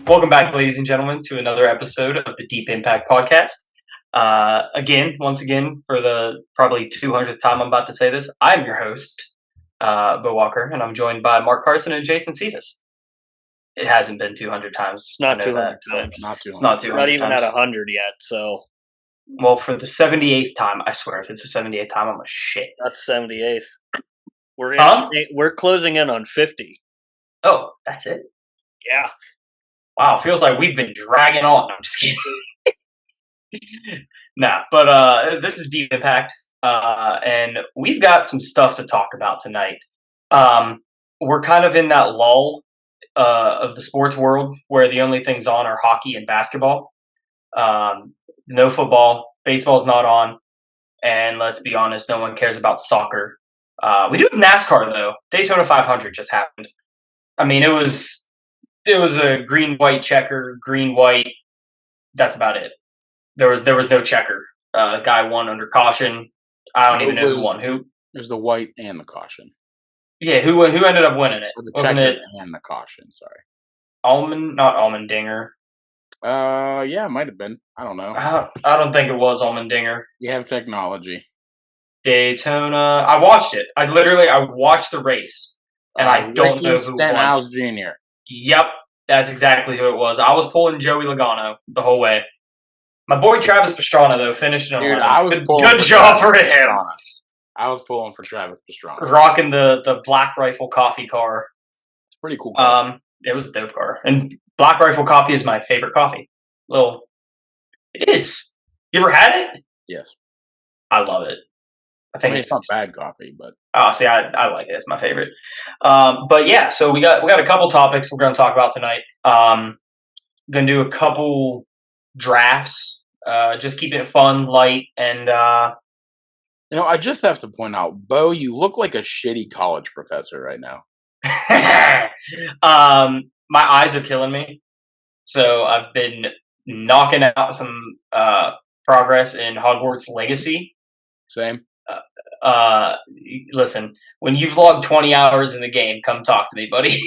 Welcome back, ladies and gentlemen, to another episode of the Deep Impact Podcast. Once again, for the probably 200th time I'm about to say this, I'm your host, Bo Walker, and I'm joined by Mark Carson and Jason Cephas. It hasn't been 200 times. It's not 200 times. It's not 200 Not even times. at 100 yet, so. Well, for the 78th time, I swear, if it's the 78th time, I'm a shit. That's 78th. We're closing in on 50. Oh, that's it? Yeah. Wow, feels like we've been dragging on. I'm just kidding. But this is Deep Impact, and we've got some stuff to talk about tonight. We're kind of in that lull of the sports world where the only things on are hockey and basketball. No football, baseball's not on, and let's be honest, no one cares about soccer. We do have NASCAR though. Daytona 500 just happened. I mean, it was a green-white checker, green-white. That's about it. There was no checker. The guy won under caution. I don't even know who won. Who? It was the white and the caution. Yeah, who ended up winning it? Or the Wasn't checker it and the caution? Sorry. Not Allmendinger. Yeah, it might have been. I don't know. I don't think it was Allmendinger. You have technology. Daytona. I watched it. I watched the race, and I don't know who won. Stenhouse Jr. Yep, that's exactly who it was. I was pulling Joey Logano the whole way. My boy Travis Pastrana, though, finished in 11th. Good job for him. I was pulling for Travis Pastrana. Rocking the Black Rifle coffee car. It's pretty cool car. It was a dope car. And Black Rifle coffee is my favorite coffee. It is. You ever had it? Yes. I love it. I think it's not bad coffee, but I like it. It's my favorite. But yeah, so we got a couple topics we're going to talk about tonight. Going to do a couple drafts, just keeping it fun, light, and I just have to point out, Bo, you look like a shitty college professor right now. My eyes are killing me, so I've been knocking out some progress in Hogwarts Legacy. Same. Listen, when you've logged 20 hours in the game, come talk to me, buddy.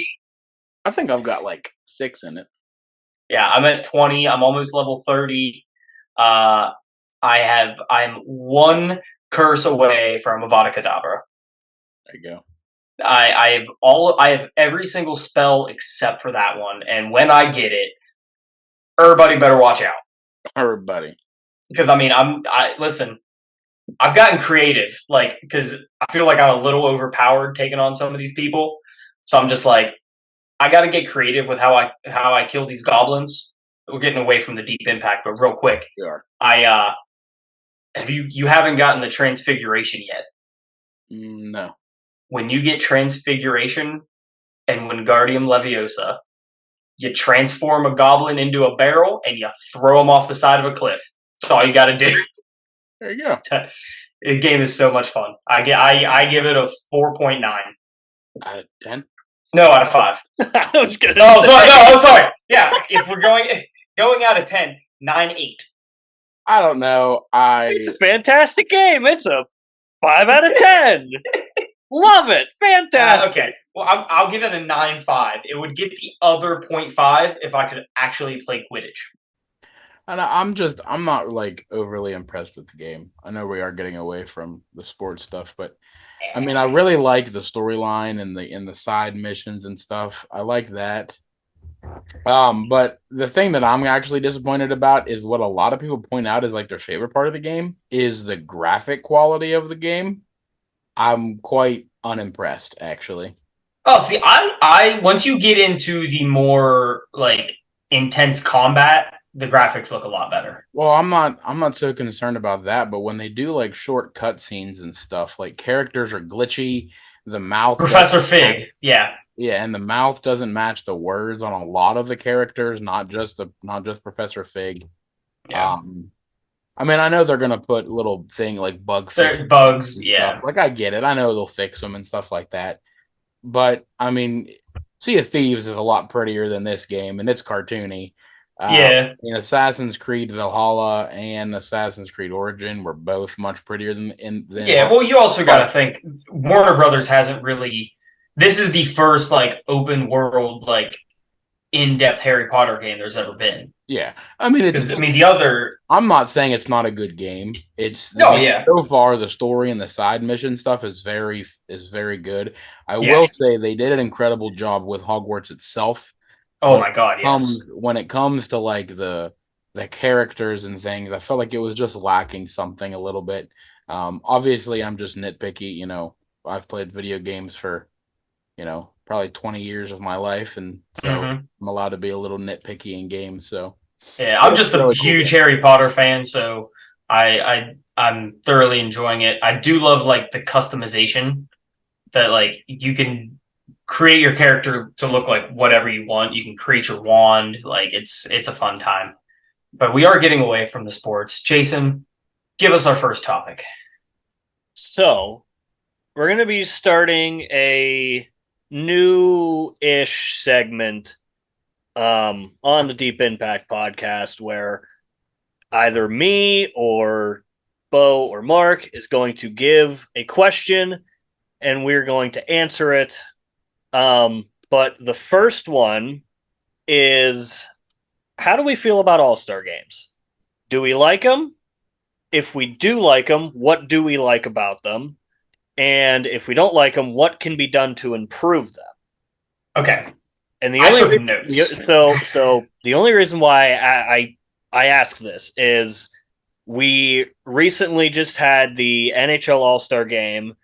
I think I've got like 6 in it. Yeah, I'm at 20. I'm almost level 30. I'm one curse away from Avada Kedavra. There you go. I have every single spell except for that one, and when I get it, everybody better watch out. Everybody. Because listen. I've gotten creative, because I feel like I'm a little overpowered taking on some of these people. So I'm just like, I got to get creative with how I kill these goblins. We're getting away from the Deep Impact, but real quick, we are. You haven't gotten the Transfiguration yet? No. When you get Transfiguration and Wingardium Leviosa, you transform a goblin into a barrel and you throw him off the side of a cliff. That's all you got to do. There you go. The game is so much fun. I give it a 4.9 out of 10. No, out of 5. I was gonna I'm sorry. Yeah, if we're going out of 10, 9.8. I don't know. It's a fantastic game. It's a 5 out of 10. Love it. Fantastic. Okay. Well, I'll give it a 9.5. It would get the other 0.5 if I could actually play Quidditch. And I'm not like overly impressed with the game. I know we are getting away from the sports stuff, but I mean, I really like the storyline and the side missions and stuff. I like that. But the thing that I'm actually disappointed about is what a lot of people point out is like their favorite part of the game is the graphic quality of the game. I'm quite unimpressed, actually. Oh, see, I once you get into the more like intense combat, the graphics look a lot better. Well, I'm not so concerned about that, but when they do like short cutscenes and stuff, like characters are glitchy, the mouth Professor Fig, yeah. Yeah, and the mouth doesn't match the words on a lot of the characters, not just Professor Fig. Yeah. I mean, I know they're gonna put little thing like bugs, yeah. Like I get it. I know they'll fix them and stuff like that. But I mean, Sea of Thieves is a lot prettier than this game, and it's cartoony. Yeah. Assassin's Creed Valhalla and Assassin's Creed Origin were both much prettier than yeah, well, you also got to think Warner Brothers hasn't really. This is the first like open world like in-depth Harry Potter game there's ever been. Yeah, I mean The other. I'm not saying it's not a good game. Yeah. So far the story and the side mission stuff is very good. I Yeah. will say they did an incredible job with Hogwarts itself. Oh my god, yes. When it comes to like the characters and things, I felt like it was just lacking something a little bit. Obviously, I'm just nitpicky. You know, I've played video games for, probably 20 years of my life, and so I'm allowed to be a little nitpicky in games. So yeah, I'm just a huge Harry Potter fan, so I'm thoroughly enjoying it. I do love like the customization that like you can create your character to look like whatever you want. You can create your wand. Like it's a fun time. But we are getting away from the sports. Jason, give us our first topic. So, we're going to be starting a new-ish segment on the Deep Impact podcast where either me or Bo or Mark is going to give a question and we're going to answer it. But the first one is, how do we feel about All-Star games? Do we like them? If we do like them, what do we like about them? And if we don't like them, what can be done to improve them? Okay. And I took notes. So the only reason why I ask this is we recently just had the NHL All-Star Game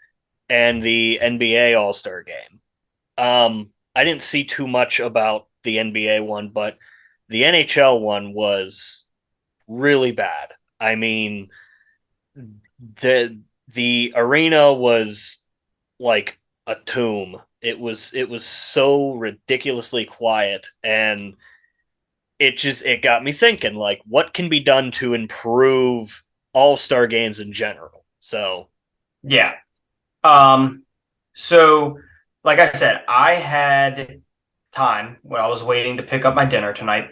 and the NBA All-Star Game. I didn't see too much about the NBA one, but the NHL one was really bad. I mean, the arena was like a tomb. It was so ridiculously quiet, and it got me thinking, like, what can be done to improve All-Star games in general? So yeah. So like I said, I had time when I was waiting to pick up my dinner tonight,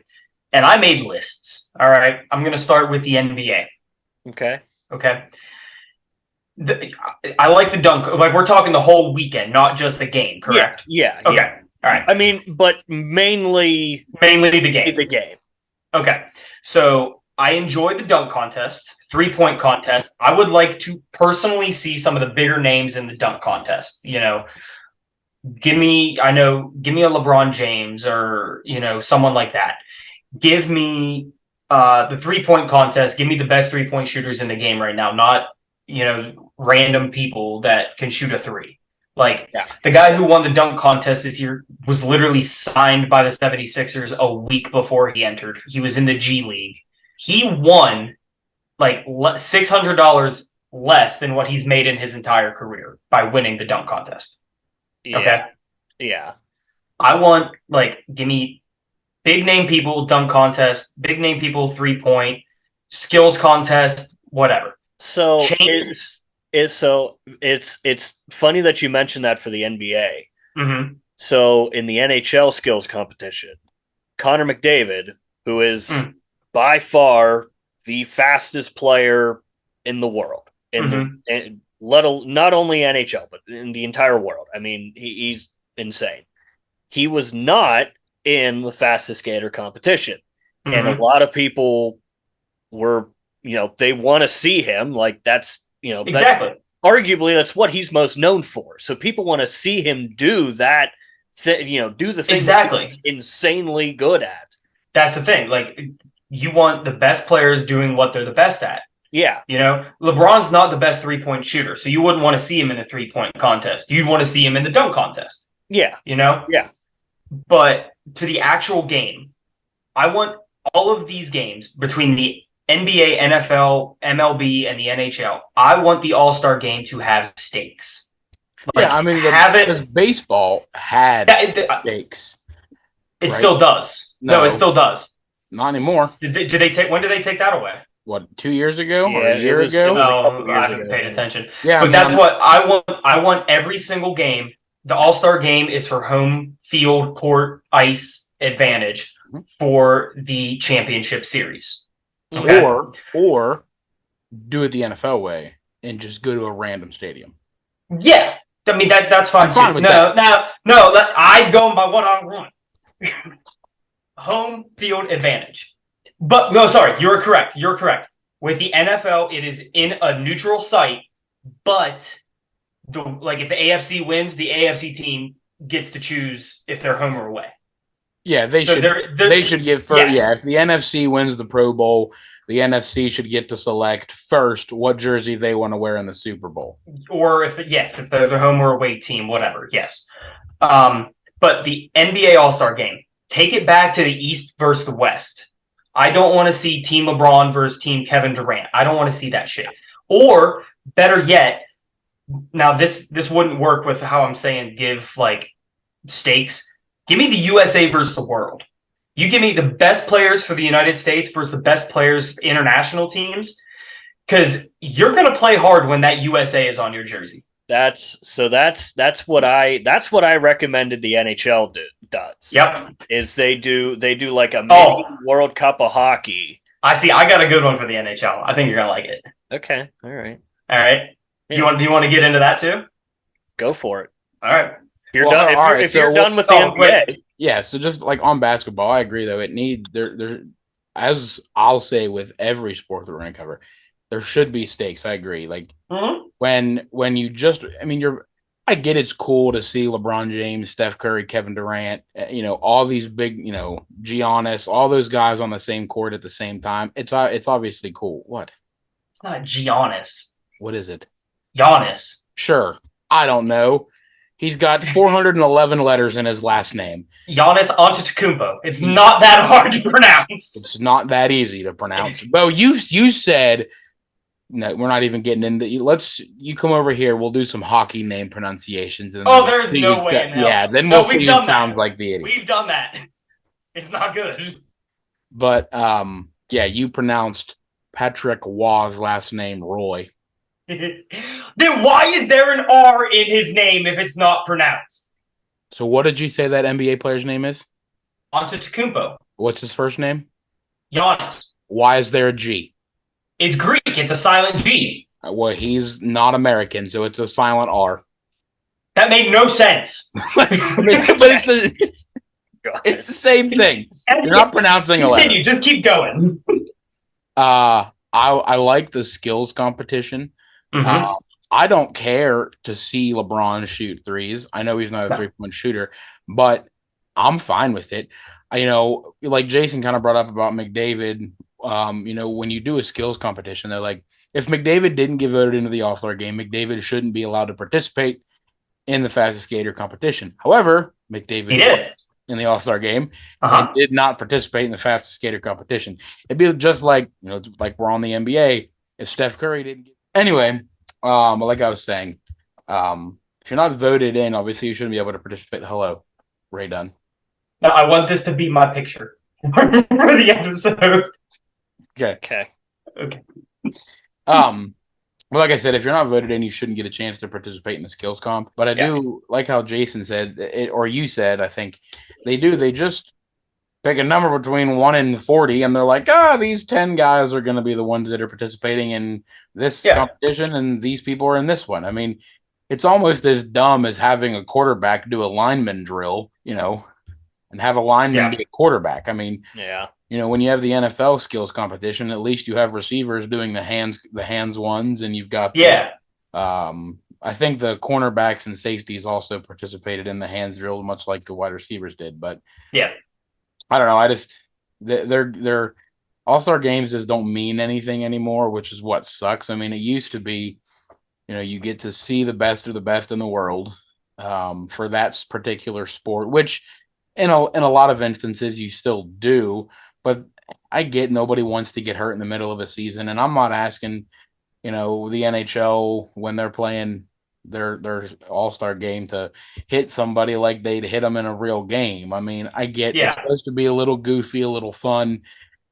and I made lists. All right. I'm going to start with the NBA. Okay. I like the dunk. Like, we're talking the whole weekend, not just the game, correct? Yeah. Okay. Yeah. All right. I mean, but mainly the game. The game. Okay. So I enjoy the dunk contest, 3-point contest. I would like to personally see some of the bigger names in the dunk contest. You know, give me a LeBron James or, someone like that. Give me the 3-point contest. Give me the best 3-point shooters in the game right now, not, random people that can shoot a three. Like, the guy who won the dunk contest this year was literally signed by the 76ers a week before he entered. He was in the G League. He won like $600 less than what he's made in his entire career by winning the dunk contest. Yeah. Okay? Yeah. I want, give me big name people, dunk contest, big name people, 3-point, skills contest, whatever. So it's funny that you mentioned that for the NBA. Mm-hmm. So in the NHL skills competition, Connor McDavid, who is by far the fastest player in the world, not only NHL but in the entire world. I mean, he's insane. He was not in the fastest skater competition, and a lot of people were, they want to see him. Like, that's, exactly. Arguably, that's what he's most known for. So people want to see him do that, do the thing exactly that he's insanely good at. That's the thing. Like, you want the best players doing what they're the best at. Yeah. LeBron's not the best 3-point shooter, so you wouldn't want to see him in a 3-point contest. You'd want to see him in the dunk contest. Yeah. Yeah. But to the actual game, I want all of these games between the NBA, NFL, MLB, and the NHL. I want the All-Star game to have stakes. I mean, baseball had stakes. It still does. No, it still does. Not anymore. When did they take that away? What, 2 years ago or Yeah, a year ago? I haven't paid attention. Yeah, but that's what I want. I want every single game. The All-Star game is for home field, court, ice advantage for the championship series. Okay? Or do it the NFL way and just go to a random stadium. Yeah. I mean, that's fine too. No, I'm going by what I want. home field advantage. But no, sorry, you're correct. You're correct. With the NFL, it is in a neutral site, but if the AFC wins, the AFC team gets to choose if they're home or away. Yeah, they So should. They should get first. Yeah, if the NFC wins the Pro Bowl, the NFC should get to select first what jersey they want to wear in the Super Bowl. Or if they're the home or away team, whatever. Yes. But the NBA All-Star game, take it back to the East versus the West. I don't want to see Team LeBron versus Team Kevin Durant. I don't want to see that shit. Or better yet, now this wouldn't work with how I'm saying give like stakes. Give me the USA versus the world. You give me the best players for the United States versus the best players for international teams, because you're going to play hard when that USA is on your jersey. That's what I recommended the NHL does. Yep. Is they do like a mini World Cup of hockey. I see. I got a good one for the NHL. I think you're gonna like it. Okay. All right. Yeah. Do you want to get into that too? Go for it. All right. You're done. If you're done with the NBA. Yeah, so just like on basketball, I agree though. It needs there as I'll say with every sport that we're gonna cover, there should be stakes. I agree. Like when you just I get it's cool to see LeBron James, Steph Curry, Kevin Durant, all these big, Giannis, all those guys on the same court at the same time. It's obviously cool. What? It's not Giannis. What is it? Giannis. Sure. I don't know. He's got 411 letters in his last name. Giannis Antetokounmpo. It's not that hard to pronounce. It's not that easy to pronounce. Bo, you said no. We're not even getting into. You come over here. We'll do some hockey name pronunciations. And there's no way in hell. Yeah, then we'll see who sounds like the idiot. We've done that. It's not good. But yeah, you pronounced Patrick Waugh's last name Roy. Then why is there an R in his name if it's not pronounced? So what did you say that NBA player's name is? Antetokounmpo. What's his first name? Giannis. Why is there a G? It's Greek. It's a silent G. Well, he's not American, so it's a silent R. That made no sense. But it's the same thing. You're not pronouncing a letter. Continue. Just keep going. I like the skills competition. Mm-hmm. I don't care to see LeBron shoot threes. I know he's not a three-point shooter, but I'm fine with it. Like Jason kind of brought up about McDavid. When you do a skills competition, they're like, if McDavid didn't get voted into the All-Star game, McDavid shouldn't be allowed to participate in the fastest skater competition. However, McDavid did in the All-Star game and did not participate in the fastest skater competition. It'd be just like, like we're on the NBA. If Steph Curry didn't get anyway, like I was saying, if you're not voted in, obviously you shouldn't be able to participate. Hello, Ray Dunn. No, I want this to be my picture for the episode. Okay. Well, like I said, if you're not voted in, you shouldn't get a chance to participate in the skills comp. But I do like how Jason said, or you said, I think they do. They just pick a number between 1 and 40, and they're like, these 10 guys are going to be the ones that are participating in this competition, and these people are in this one. I mean, it's almost as dumb as having a quarterback do a lineman drill, and have a lineman be a quarterback. I mean, when you have the NFL skills competition, at least you have receivers doing the hands ones, and you've got I think the cornerbacks and safeties also participated in the hands drill, much like the wide receivers did. But I don't know. I just their All-Star games just don't mean anything anymore, which is what sucks. I mean, it used to be, you get to see the best of the best in the world for that particular sport, which in a lot of instances you still do. But I get nobody wants to get hurt in the middle of a season, and I'm not asking, the NHL when they're playing their All-Star game to hit somebody like they'd hit them in a real game. I mean, I get it's supposed to be a little goofy, a little fun,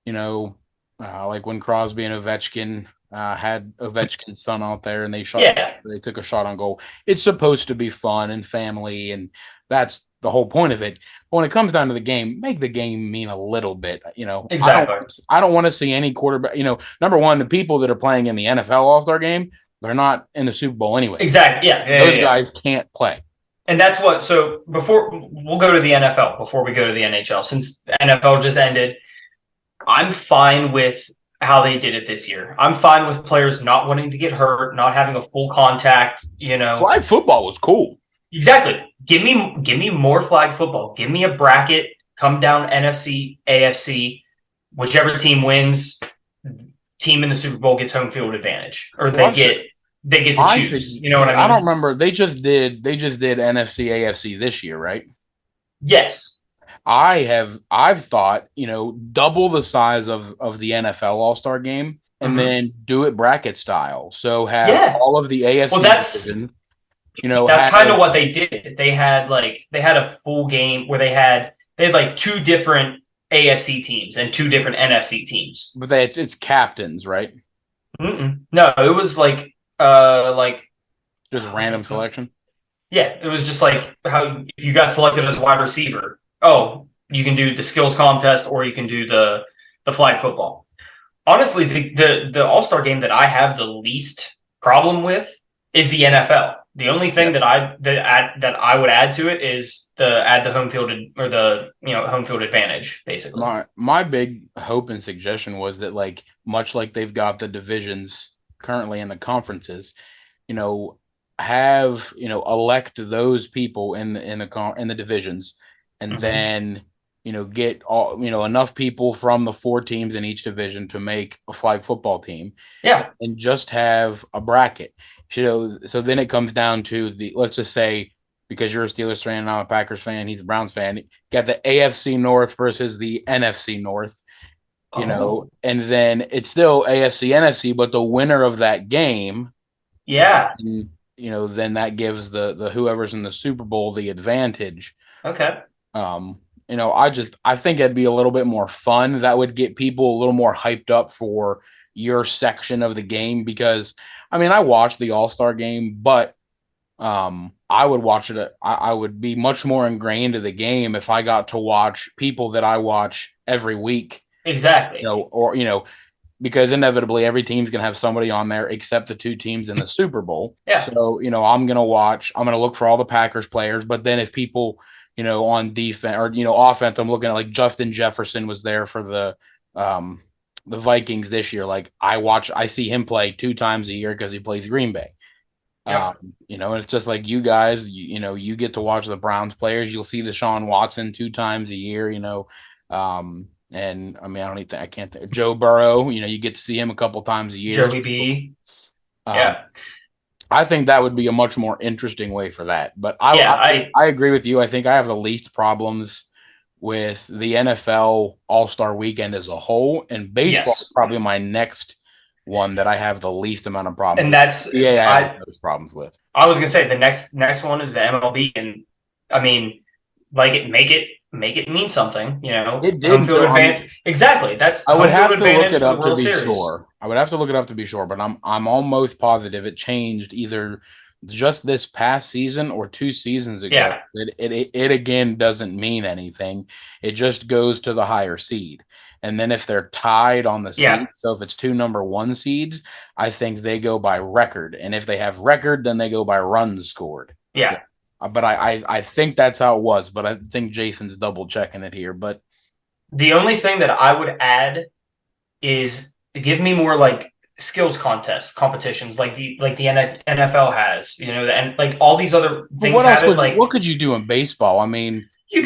like when Crosby and Ovechkin had Ovechkin's son out there and they took a shot on goal. It's supposed to be fun and family, and that's the whole point of it. But when it comes down to the game, make the game mean a little bit. Exactly. I don't want to see any quarterback. Number one, the people that are playing in the NFL All-Star game, they're not in the Super Bowl anyway. Exactly. Those guys can't play. And that's what. So before we'll go to the NFL before we go to the NHL, since the NFL just ended, I'm fine with how they did it this year. I'm fine with players not wanting to get hurt, not having a full contact. Flag football was cool. Exactly. Give me more flag football. Give me a bracket. Come down NFC, AFC, whichever team wins, team in the Super Bowl gets home field advantage, or they get to choose. You know what I mean? I don't remember. They just did NFC, AFC this year, right? Yes. I've thought, double the size of the NFL All-Star game and then do it bracket style. So have all of the AFC division, that's kind of what they did. They had a full game where they had like two different AFC teams and two different NFC teams. But it's captains, right? No, it was like just random selection. Yeah, it was just like how if you got selected as a wide receiver, you can do the skills contest or you can do the flag football. Honestly, the All-Star game that I have the least problem with is the NFL. The only thing that I would add to it is add the home field or the home field advantage, basically. My big hope and suggestion was that, like, much like they've got the divisions currently in the conferences, have elect those people in the divisions, and then get all enough people from the 4 teams in each division to make a flag football team. Yeah, and just have a bracket. So then it comes down to let's just say, because you're a Steelers fan and I'm a Packers fan, he's a Browns fan, got the AFC North versus the NFC North, and then it's still AFC, NFC, but the winner of that game, then that gives the whoever's in the Super Bowl the advantage. Okay. I think it'd be a little bit more fun. That would get people a little more hyped up for your section of the game, because I watched the All-Star game, but I would watch it. I would be much more ingrained in the game if I got to watch people that I watch every week. Exactly. Because inevitably every team's going to have somebody on there except the 2 teams in the Super Bowl. Yeah. So, I'm going to look for all the Packers players, but then if people, on defense or, offense, I'm looking at, like, Justin Jefferson was there for the Vikings this year. Like, I see him play 2 times a year because he plays Green Bay. Yep. And it's just like you guys, you get to watch the Browns players. You'll see Deshaun Watson 2 times a year, and I can't think. Joe Burrow, you get to see him a couple times a year. Joey B. Yeah. I think that would be a much more interesting way for that. But I agree with you. I think I have the least problems with the NFL All-Star Weekend as a whole, and baseball is probably my next one that I have the least amount of problems. And that's I have those problems with. I was gonna say the next one is the MLB, and make it mean something. It did. Exactly. That's I would have to look it up to be sure. I would have to look it up to be sure, but I'm almost positive it changed either just this past season or 2 seasons ago. Yeah. It again doesn't mean anything. It just goes to the higher seed. And then if they're tied on the seed, so if it's 2 number 1 seeds, I think they go by record. And if they have record, then they go by runs scored. Yeah. So, but I think that's how it was. But I think Jason's double checking it here. But the only thing that I would add is give me more like skills competitions like the NFL has, and like all these other things. What could you do in baseball? You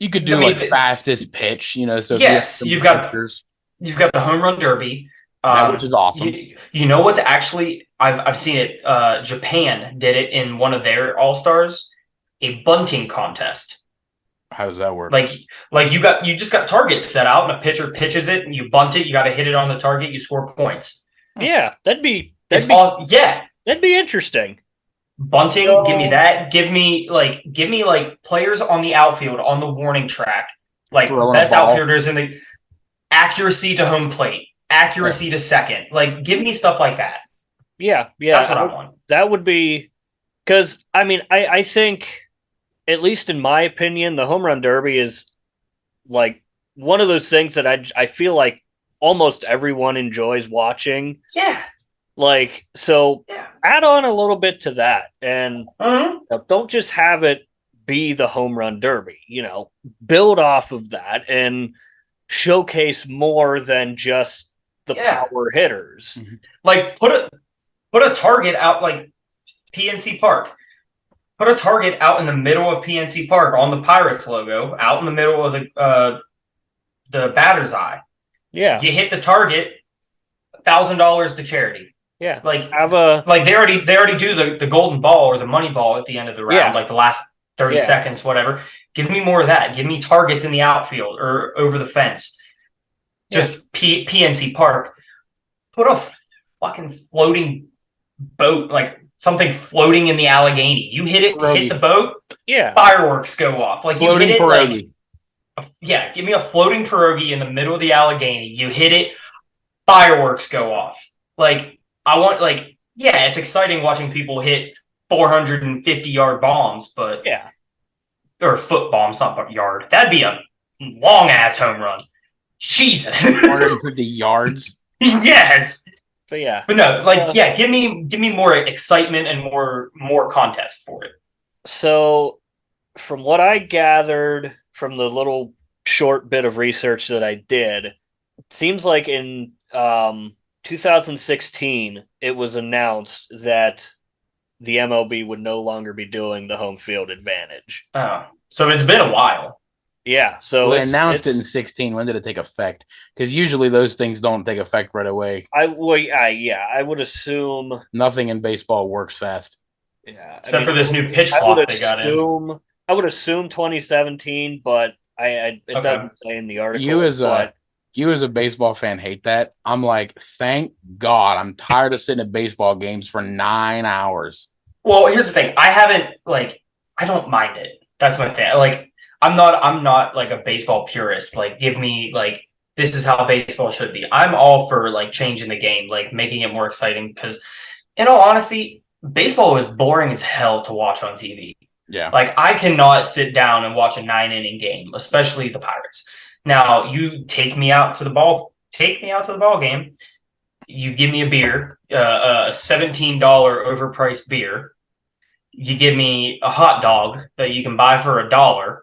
could do fastest pitch, So yes, you've got the home run derby, which is awesome. You know what's actually I've seen it. Japan did it in one of their All-Stars, a bunting contest. How does that work? Like you just got targets set out, and a pitcher pitches it, and you bunt it. You got to hit it on the target. You score points. Yeah, that'd be interesting. Bunting, give me that. Give me players on the outfield on the warning track, like best outfielders in the accuracy to home plate, accuracy to second. Like, give me stuff like that. Yeah, that's what I want. That would be because I think, at least in my opinion, the home run derby is like one of those things that I feel like almost everyone enjoys watching. Yeah. Like, so Yeah. add on a little bit to that, and don't just have it be the home run derby. Build off of that and showcase more than just the Yeah. power hitters. Like put a target out like PNC Park. Put a target out in the middle of PNC Park on the Pirates logo, out in the middle of the batter's eye. Yeah, You hit the target, $1,000 to charity. yeah. Like Have a like they already do the golden ball or the money ball at the end of the round, Yeah. like the last 30 Yeah. seconds, whatever. Give me more of that. Give me targets in the outfield or over the fence. Just PNC Park. Put a fucking floating boat, like something floating in the Allegheny. You hit it, Pierogi. hit the boat, yeah. fireworks go off. Like you Floating hit it pierogi. like give me a floating pierogi in the middle of the Allegheny. You hit it, fireworks go off. Like I want it's exciting watching people hit 450-yard bombs, but Yeah. or foot bombs, not yard. That'd be a long ass home run. Jesus. 450 yards. Yes. But yeah. But no, give me more excitement and more contest for it. So from what I gathered from the little short bit of research that I did, it seems like in 2016 it was announced that the MLB would no longer be doing the home field advantage. Oh. So it's been a while. Yeah, so They announced it in 16. When did it take effect? Because usually those things don't take effect right away. I would assume. Nothing in baseball works fast. Yeah, Except for this new pitch clock they got in. I would assume 2017, but it doesn't say in the article. You as a baseball fan hate that. I'm like, thank God. I'm tired of sitting at baseball games for 9 hours. Well, here's the thing. I don't mind it. That's my thing. Like, I'm not like a baseball purist. Like, give me like this is how baseball should be. I'm all for like changing the game, like making it more exciting. Because, in all honesty, baseball is boring as hell to watch on TV. Yeah. Like, I cannot sit down and watch a 9-inning game, especially the Pirates. Now, you take me out to the ball game. You give me a beer, a $17 overpriced beer. You give me a hot dog that you can buy for $1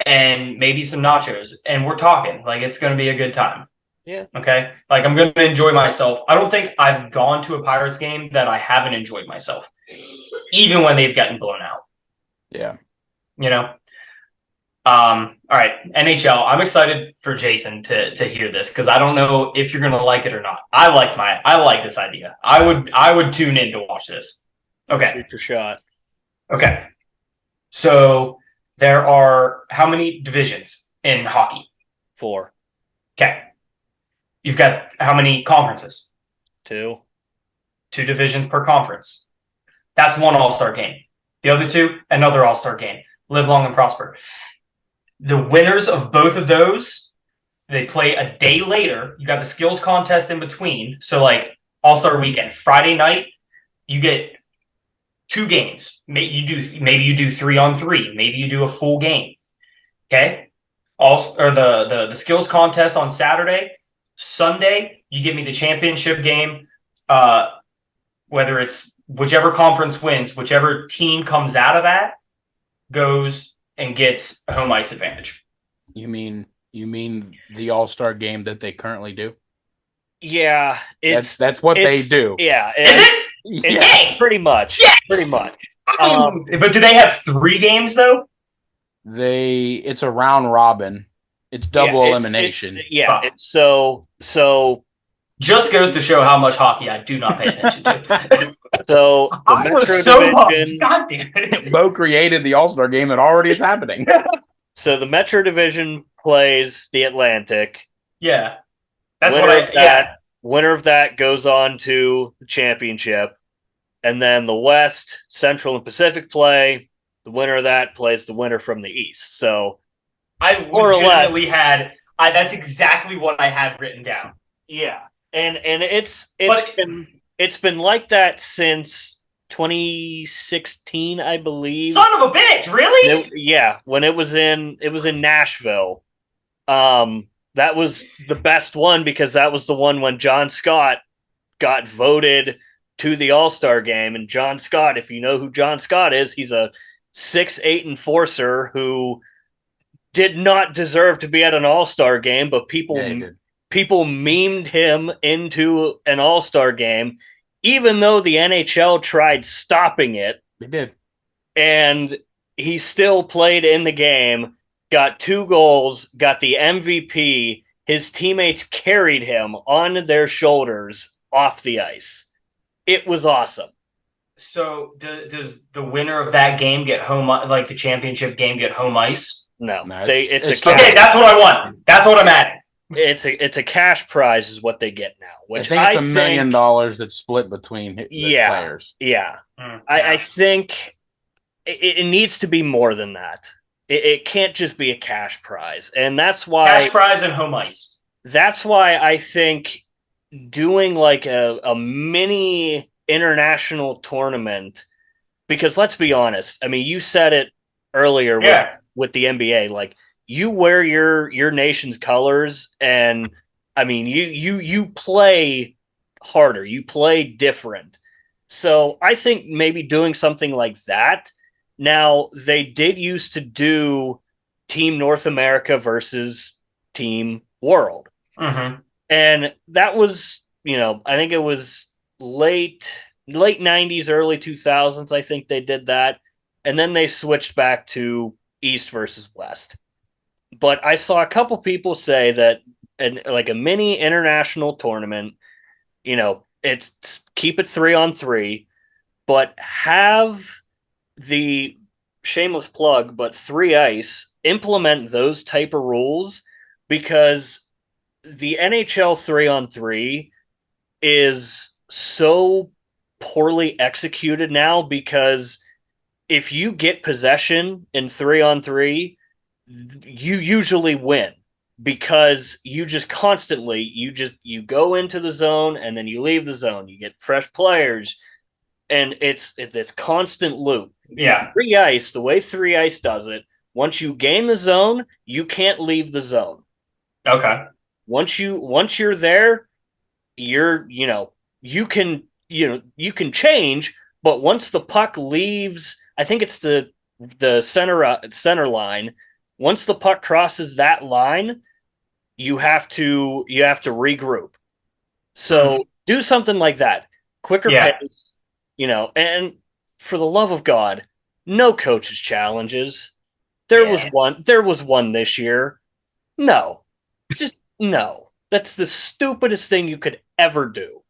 and maybe some nachos. And we're talking like it's going to be a good time. Yeah. Okay. Like I'm going to enjoy myself. I don't think I've gone to a Pirates game that I haven't enjoyed myself, even when they've gotten blown out. Yeah. All right. NHL. I'm excited for Jason to hear this because I don't know if you're going to like it or not. I like this idea. I would tune in to watch this. Okay. Shoot your shot. Okay. So there are how many divisions in hockey? 4. Okay. You've got how many conferences? 2. 2 divisions per conference. That's one all-star game. The other 2, another all-star game. Live long and prosper. The winners of both of those, they play a day later. You got the skills contest in between. So like all-star weekend, Friday night, you get 2 games. Maybe you do 3-on-3. Maybe you do a full game. Okay. The skills contest on Saturday. Sunday, you give me the championship game. Whether it's whichever conference wins, whichever team comes out of that goes and gets a home ice advantage. You mean the All-Star game that they currently do? Yeah, that's what they do. Yeah, Is it? It's pretty much. Yes! Pretty much. But do they have 3 games though? It's a round robin. It's double elimination. It's so just goes to show how much hockey I do not pay attention to. So the I Metro was so Division, pumped. God damn it. Bo created the All-Star game that already is happening. so the Metro Division plays the Atlantic. Yeah. That's Winner of that goes on to the championship. And then the West, Central, and Pacific play. The winner of that plays the winner from the East. So I legitimately that's exactly what I had written down. yeah. And it's been like that since 2016, I believe. Son of a bitch, really? When it was in Nashville. That was the best one because that was the one when John Scott got voted to the All-Star game. And John Scott, if you know who John Scott is, he's a 6'8" enforcer who did not deserve to be at an All-Star game, but people memed him into an All-Star game, even though the NHL tried stopping it. They did. And he still played in the game, got 2 goals, got the MVP. His teammates carried him on their shoulders off the ice. It was awesome. So does the winner of that game get home, like the championship game, get home ice? No, it's okay. That's what I want. That's what I'm at. It's a cash prize is what they get now. Which I think it's $1 million that's split between the players. Yeah, I think it needs to be more than that. It can't just be a cash prize, and that's why cash prize and home ice. That's why I think doing like a mini international tournament, because let's be honest, I mean, you said it earlier with the NBA, like you wear your nation's colors, and I mean you play harder, you play different. So I think maybe doing something like that. Now, they did used to do Team North America versus Team World. Mm-hmm. And that was, I think it was late 90s, early 2000s. I think they did that. And then they switched back to East versus West. But I saw a couple people say that like a mini international tournament, it's keep it 3-on-3, but have the shameless plug, but 3-ice implement those type of rules, because the NHL 3-on-3 is so poorly executed now, because if you get possession in 3-on-3, you usually win, because you just constantly you go into the zone and then you leave the zone, you get fresh players, and it's constant loop. Yeah. 3-ice, the way 3-ice does it, once you gain the zone, you can't leave the zone. Okay. Once you're there, you can change, but once the puck leaves, I think it's the center line. Once the puck crosses that line, you have to regroup. So do something like that. Quicker pace, and for the love of God, no coaches challenges. There was one this year. No. Just no. That's the stupidest thing you could ever do.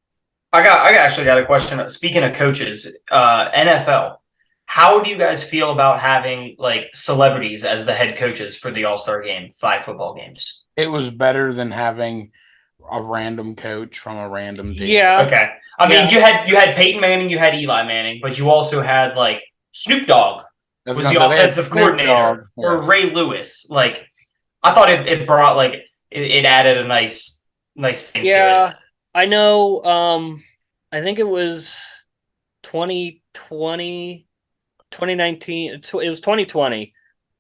I actually got a question. Speaking of coaches, NFL, how do you guys feel about having like celebrities as the head coaches for the All-Star game, 5 football games? It was better than having a random coach from a random team. Yeah. Okay. I mean, you had Peyton Manning, you had Eli Manning, but you also had like Snoop Dogg was the offensive coordinator, or Ray Lewis. Like, I thought it brought like it added a nice thing to it. I know. I think it was 2020, 2019. It was 2020.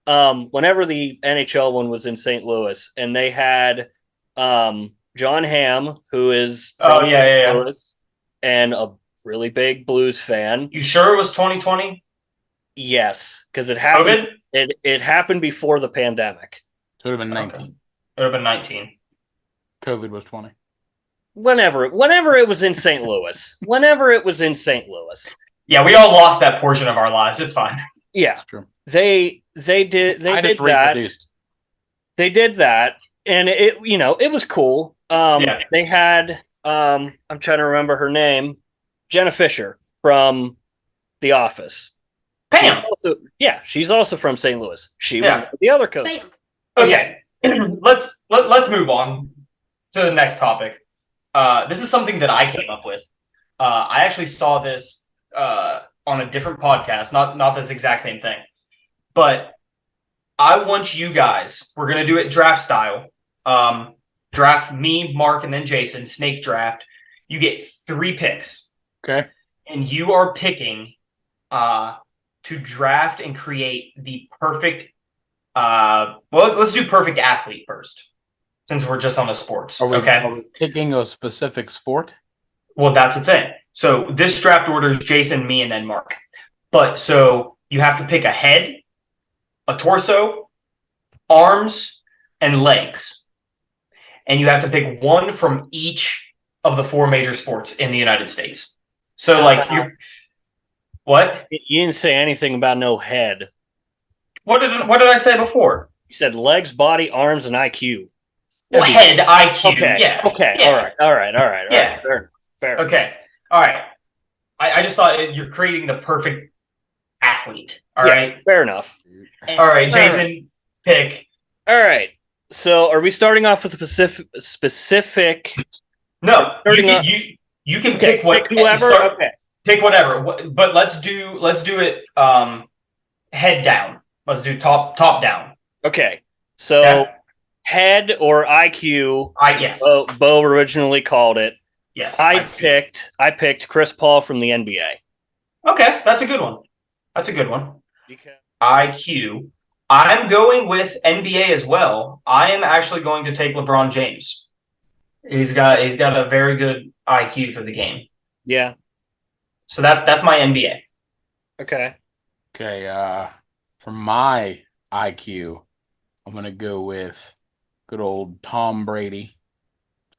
Whenever the NHL one was in St. Louis, and they had John Hamm, who is from St. Louis, and a really big Blues fan. You sure it was 2020? Yes, because it happened. It happened before the pandemic. So it would have been 19. Okay. It would have been 19. COVID was 20. Whenever it was in St. Louis. Whenever it was in St. Louis. Yeah, we all lost that portion of our lives. It's fine. Yeah. That's true. They did that. They did that, and it was cool. They had I'm trying to remember her name, Jenna Fisher from The Office. Pam. She's also from St.Louis. She was the other coach. Bam. Okay. Let's move on to the next topic. This is something that I came up with. I actually saw this on a different podcast, not this exact same thing. But I want you guys, we're going to do it draft style. Draft me, Mark, and then Jason, snake draft. You get 3 picks. Okay. And you are picking to draft and create the perfect let's do perfect athlete first, since we're just on the sports. Are we picking a specific sport? Well, that's the thing. So this draft order is Jason, me, and then Mark. But so you have to pick a head, a torso, arms, and legs. And you have to pick one from each of the 4 major sports in the United States. So like you what? You didn't say anything about no head. What did I say before? You said legs, body, arms, and IQ. Well, head, IQ. Okay. Yeah. Okay. Yeah. All right. Yeah. Fair. Okay. All right. I just thought you're creating the perfect athlete. All Yeah, right. fair enough. All right, Jason, pick. All right. So, are we starting off with a specific? No, Starting off- you can Okay, pick what pick whoever. Okay. pick whatever. But let's do it head down. Let's do top down. Okay. So, Yeah. head or IQ. Yes. Bo originally called it. Yes. I picked Chris Paul from the NBA. Okay, that's a good one. That's a good one. Because IQ. I'm going with NBA as well. I am actually going to take LeBron James. He's got a very good IQ for the game. yeah. So that's my NBA. Okay. Okay, for my IQ, I'm gonna go with good old Tom Brady.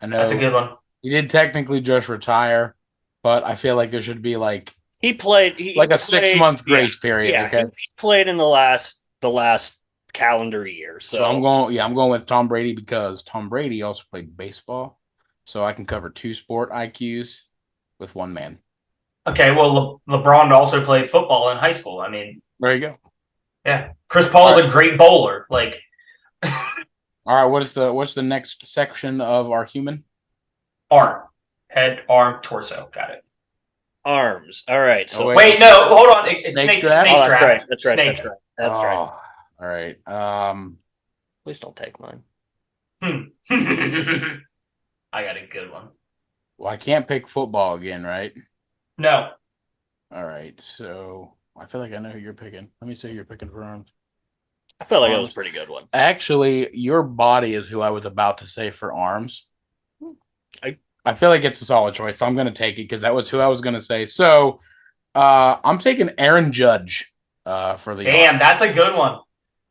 I know That's a good one. he did technically just retire, but I feel like there should be like He played a played- 6-month grace period. Yeah, Okay, he played in the last calendar year. so I'm going with Tom Brady because Tom Brady also played baseball, so I can cover 2 sport IQs with one man. Okay, well, LeBron also played football in high school. I mean, There you go. yeah, Chris Paul's a great bowler. Like, All right, what's the next section of our human? arm, head, arm, torso. Got it. arms. All right. So Oh, Wait, no, hold on. It's Snake snake draft? draft. Oh, that's right. That's right. Snake. That's right. That's right. Oh, all right. Please don't take mine. I got a good one. Well, I can't pick football again, right? No. All right. So I feel like I know who you're picking. Let me see who you're picking for arms. I feel like it was a pretty good one. Actually, your body is who I was about to say for arms. I- I feel like it's a solid choice, so I'm going to take it because that was who I was going to say. So I'm taking Aaron Judge for the Damn, arms. that's a good one.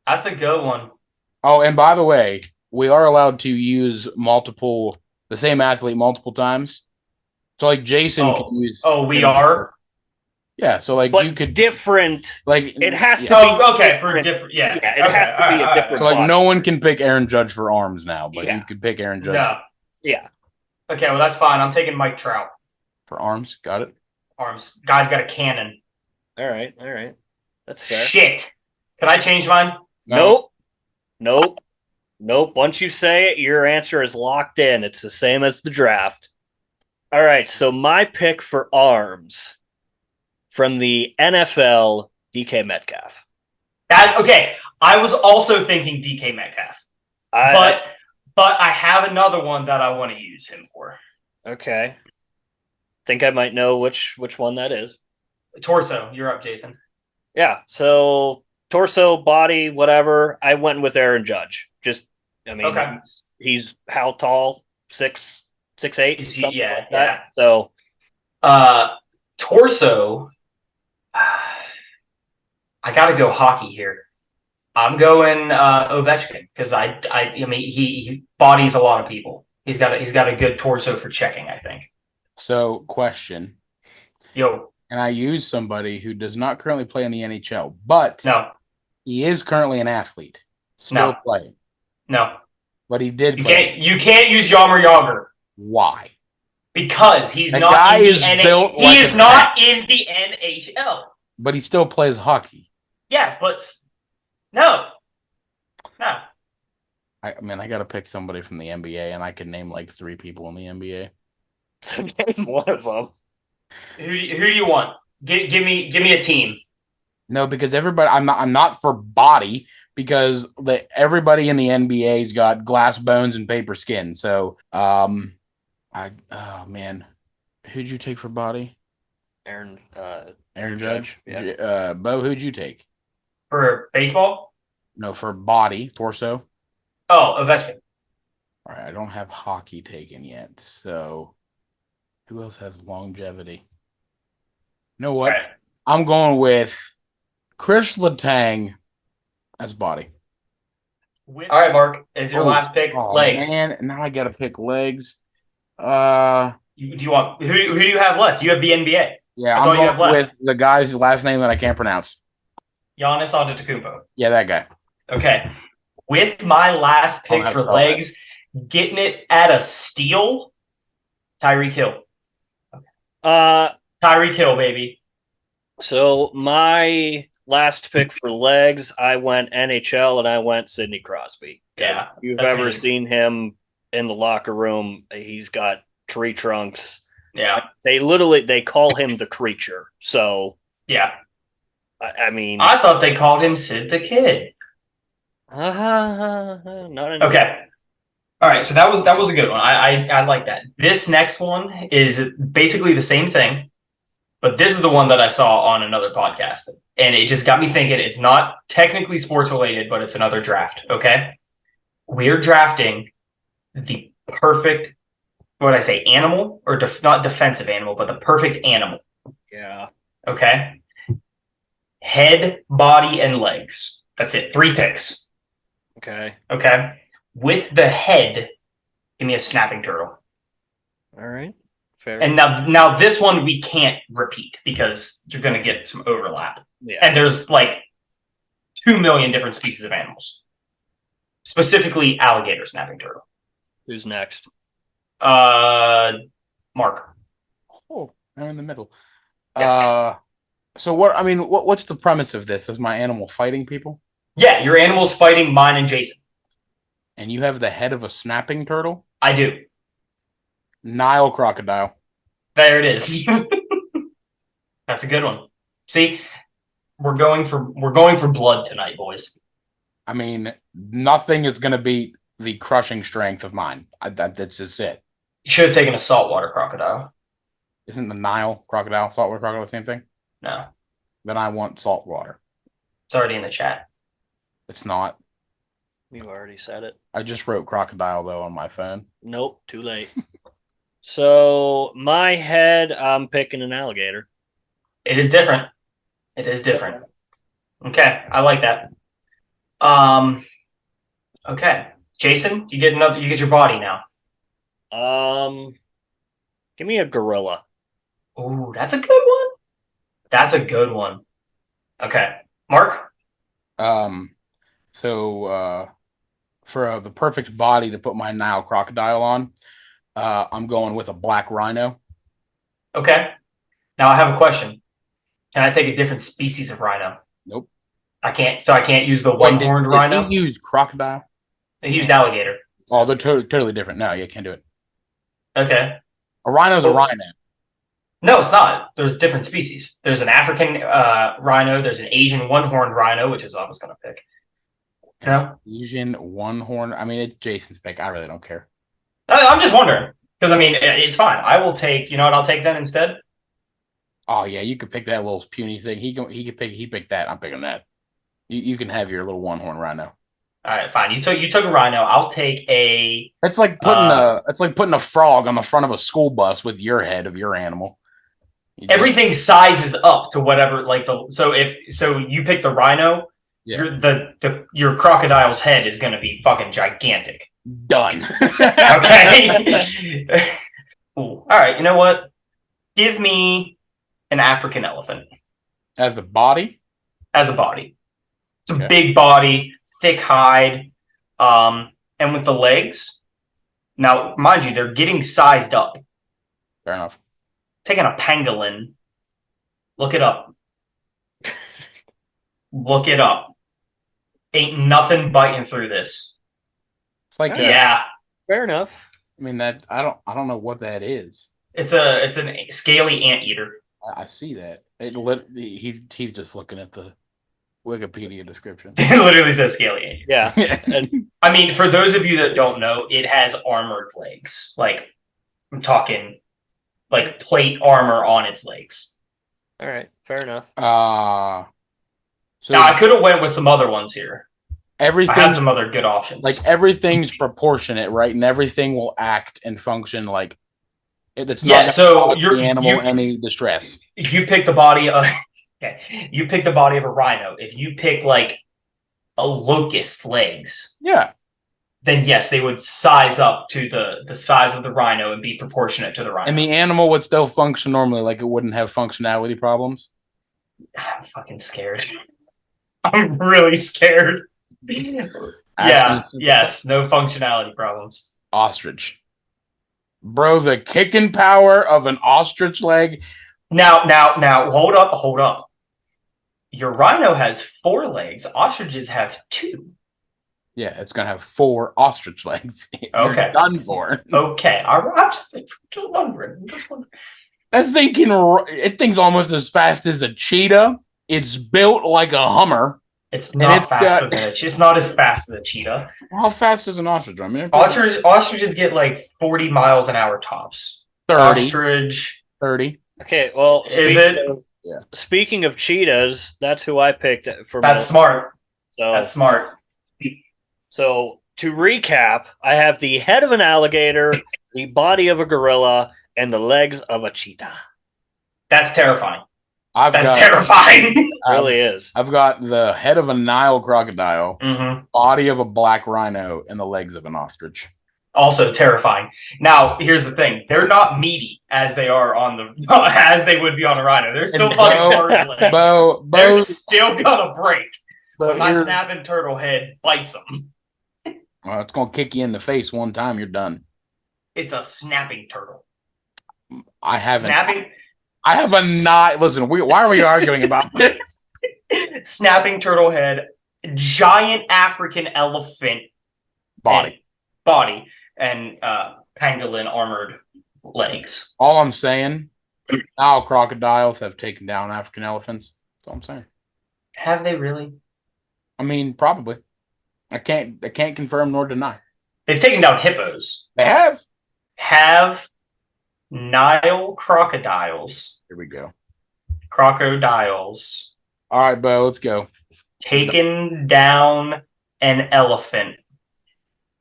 That's a good one. Oh, and by the way, we are allowed to use the same athlete multiple times. So like Jason can use. Oh, we are? Yeah, so like But you could different. like It has yeah. to be Oh, okay, for different. different. Yeah, Yeah, it okay, has to be a different. So like body. no one can pick Aaron Judge for arms now, but Yeah. you could pick Aaron Judge No. Yeah. Okay, well that's fine. I'm taking Mike Trout. for arms. Got it. Arms. Guy's got a cannon. All right. That's fair. Shit. Can I change mine? Nope. Once you say it, your answer is locked in. It's the same as the draft. All right. So my pick for arms from the NFL, DK Metcalf. Okay. I was also thinking DK Metcalf, but I have another one that I want to use him for. Okay. Think I might know which one that is. Torso. You're up, Jason. Yeah. So torso, body, whatever. I went with Aaron Judge. Okay. He's how tall? 6'8"? Is he- something yeah, like that. yeah. So Torso. I got to go hockey here. I'm going Ovechkin because I mean he bodies a lot of people. He's got a good torso for checking, I think. So question. Yo, And I use somebody who does not currently play in the NHL, but no, he is currently an athlete. Still No. playing. no, But he did you play. can't use Yammer Yager Why? because he's That not guy in the is built He like is a not tank. in the NHL. But he still plays hockey. Yeah, but no. I mean, I got to pick somebody from the NBA, and I can name like 3 people in the NBA. So name one of them. Who do you want? Give me a team. No, because everybody, I'm not for body because everybody in the NBA's got glass bones and paper skin. So, oh man, who'd you take for body? Aaron Judge. yeah. Bo, who'd you take? For baseball? No, for body, torso. Oh, Ovechkin. All right, I don't have hockey taken yet. So, Who else has longevity? You know what? Right. I'm going with Chris Letang as body. All right, Mark, is your last pick Oh, legs? man, now I gotta pick legs. Do you want who do you have left? You have the NBA. Yeah, That's I'm all you going have left. with the guy's last name that I can't pronounce. Giannis Antetokounmpo. Yeah, that guy. Okay. With my last I'll pick have for to call legs, getting it at a steal, Tyreek Hill. Tyreek Hill, baby. So my last pick for legs, I went NHL and I went Sidney Crosby. Yeah, If you've that's ever easy. seen him in the locker room, he's got tree trunks. Yeah, They call him the creature. So yeah. I mean, I thought they called him Sid the Kid. not anymore. Okay. All right, so that was a good one. I like that. This next one is basically the same thing, but this is the one that I saw on another podcast, and it just got me thinking. It's not technically sports related, but it's another draft. Okay, we're drafting the perfect, what would I say, animal or not defensive animal, but the perfect animal. Yeah. Okay, head, body, and legs. That's it. 3 picks. Okay. Okay, with the head, give me a snapping turtle. All right. Fair. And now this one we can't repeat because you're going to get some overlap. Yeah. And there's like 2 million different species of animals, specifically alligator snapping turtle. Who's next? Mark. Oh, I'm in the middle. Yeah. So what? I mean, what's the premise of this? Is my animal fighting people? Yeah, your animal's fighting mine and Jason. And you have the head of a snapping turtle? I do. Nile crocodile. There it is. That's a good one. See, we're going for blood tonight, boys. I mean, nothing is going to beat the crushing strength of mine. That's just it. You should have taken a saltwater crocodile. Isn't the Nile crocodile, saltwater crocodile the same thing? No, Then I want saltwater. it's already in the chat. It's not. You already said it. I just wrote crocodile, though, on my phone. Nope. Too late. So my head, I'm picking an alligator. It is different. It is different. Okay, I like that. Okay, Jason, you get your body now. Give me a gorilla. Ooh, that's a good one. That's a good one. Okay, Mark. So for the perfect body to put my Nile crocodile on, I'm going with a black rhino. Okay. Now I have a question. Can I take a different species of rhino? Nope. I can't. So I can't use the one-horned rhino. Did he use crocodile? He used alligator. Oh, they're totally different. No, you can't do it. Okay. A rhino's a rhino. No, it's not. There's different species. There's an African rhino. There's an Asian one-horned rhino, which is what I was going to pick. No? Asian one horn. I mean, it's Jason's pick. I really don't care. I'm just wondering because I mean it's fine. I will take. You know what? I'll take that instead. Oh yeah, you could pick that little puny thing. He picked that. I'm picking that. You can have your little one horn rhino. All right, fine. You took a rhino. I'll take a. It's like putting a frog on the front of a school bus with your head of your animal. Everything sizes up to whatever so you pick the rhino. Yeah. Your crocodile's head is going to be fucking gigantic. Done. Okay. Ooh, all right. You know what? Give me an African elephant As the body? as a body. It's a Okay. big body, thick hide, and with the legs. Now, mind you, they're getting sized up. Fair enough. Taking a pangolin. Look it up. Look it up. Ain't nothing biting through this. It's like Yeah. Fair enough. I mean that I don't know what that is. It's an scaly anteater. I see that. He's just looking at the Wikipedia description. It literally says scaly anteater. Yeah. And I mean, for those of you that don't know, it has armored legs. Like, I'm talking like plate armor on its legs. all right. Fair enough. So Now, I could have went with some other ones here. I everything had some other good options. like everything's proportionate, right? And everything will act and function like It's Yeah, not so gonna cause the animal you any distress. you pick the body of okay, you pick the body of a rhino. If you pick like a locust legs, Yeah, then yes, they would size up to the size of the rhino and be proportionate to the rhino. and the animal would still function normally, like it wouldn't have functionality problems. I'm fucking scared. I'm really scared. Yeah, yes, no functionality problems. Ostrich, bro, the kicking power of an ostrich leg. Now, hold up. Your rhino has 4 legs. Ostriches have 2. Yeah, it's gonna have 4 ostrich legs. You're Okay. done for. Okay, I'm just wondering. That thing it thinks almost as fast as a cheetah. It's built like a Hummer. It's not it's faster than it. It's not as fast as a cheetah. How fast is an ostrich? I mean, Ostriches get like 40 miles an hour tops. 30. Ostrich. 30. Okay, well, Is it? Speaking of cheetahs, that's who I picked for. That's smart. So That's smart. So to recap, I have the head of an alligator, the body of a gorilla, and the legs of a cheetah. That's terrifying. That's terrifying. It really is. I've got the head of a Nile crocodile, Mm-hmm. body of a black rhino, and the legs of an ostrich. Also terrifying. Now, here's the thing: they're not meaty as they are on the as they would be on a rhino. They're still fucking hard legs. They're still gonna break. But my snapping turtle head bites them. Well, it's gonna kick you in the face one time. You're done. It's a snapping turtle. I haven't. Snapping. I have a not. Listen, why are we arguing about this? Snapping turtle head, giant African elephant Body. And pangolin armored legs. All I'm saying, Nile crocodiles have taken down African elephants. That's all I'm saying. Have they really? I mean, probably. I can't confirm nor deny. They've taken down hippos. They have. Have Nile crocodiles. Here we go. Crocodiles. All right, Bo, let's go. Taken down an elephant.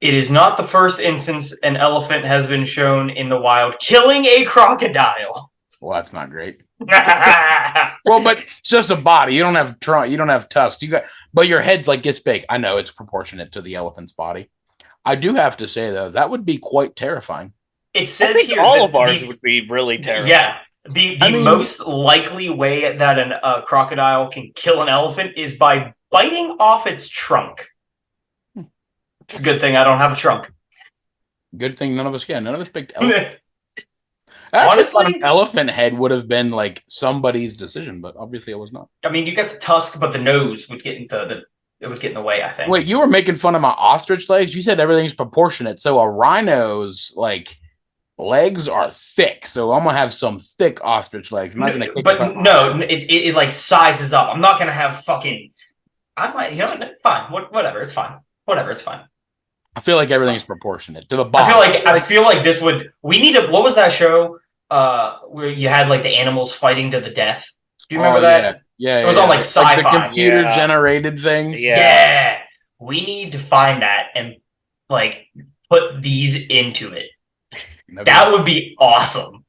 It is not the first instance an elephant has been shown in the wild killing a crocodile. Well, that's not great. Well, but it's just a body. You don't have trunk. You don't have tusks. But your head's like gets big. I know it's proportionate to the elephant's body. I do have to say though, that would be quite terrifying. It says I think here all of ours would be really terrifying. Yeah, the most likely way that a crocodile can kill an elephant is by biting off its trunk. It's a good thing I don't have a trunk. Good thing none of us can. None of us picked elephant. Honestly, an elephant head would have been like somebody's decision, but obviously it was not. I mean, you got the tusk, but the nose would get into it would get in the way, I think. Wait, you were making fun of my ostrich legs? You said everything's proportionate. So a rhino's like legs are thick. So I'm gonna have some thick ostrich legs. I'm not gonna kick it like sizes up. I'm not gonna have fucking I might fine. Whatever, it's fine. Whatever, it's fine. I feel like everything's proportionate to the body. I feel like this would. We need to. What was that show? Where you had like the animals fighting to the death. Do you remember that? Yeah. It was on like sci-fi. Like the computer generated things. Yeah. We need to find that and like put these into it. That would be awesome.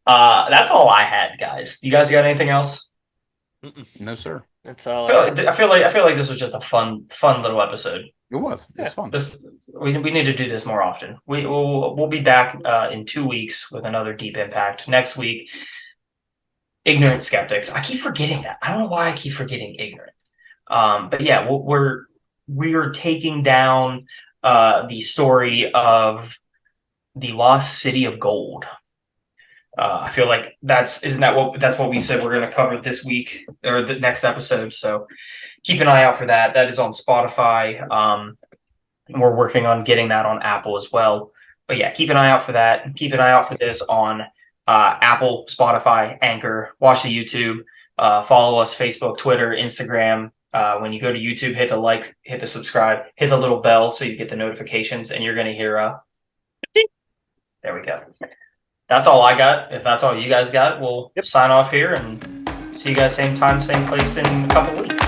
That's all I had, guys. You guys got anything else? No, sir. That's all. I feel like this was just a fun little episode. It was. It's fun. We need to do this more often. We'll be back in 2 weeks with another Deep Impact. Next week, Ignorant Skeptics. I keep forgetting that. I don't know why I keep forgetting ignorant. But yeah, we're taking down the story of the lost city of gold. I feel like that's what we said we're going to cover this week or the next episode. So keep an eye out for that. That is on Spotify. We're working on getting that on Apple as well. But yeah, keep an eye out for that. Keep an eye out for this on Apple, Spotify, Anchor. Watch the YouTube. Follow us: Facebook, Twitter, Instagram. When you go to YouTube, hit the like, hit the subscribe, hit the little bell so you get the notifications, and you're going to hear there we go. That's all I got. If that's all you guys got, we'll sign off here and see you guys same time, same place in a couple weeks.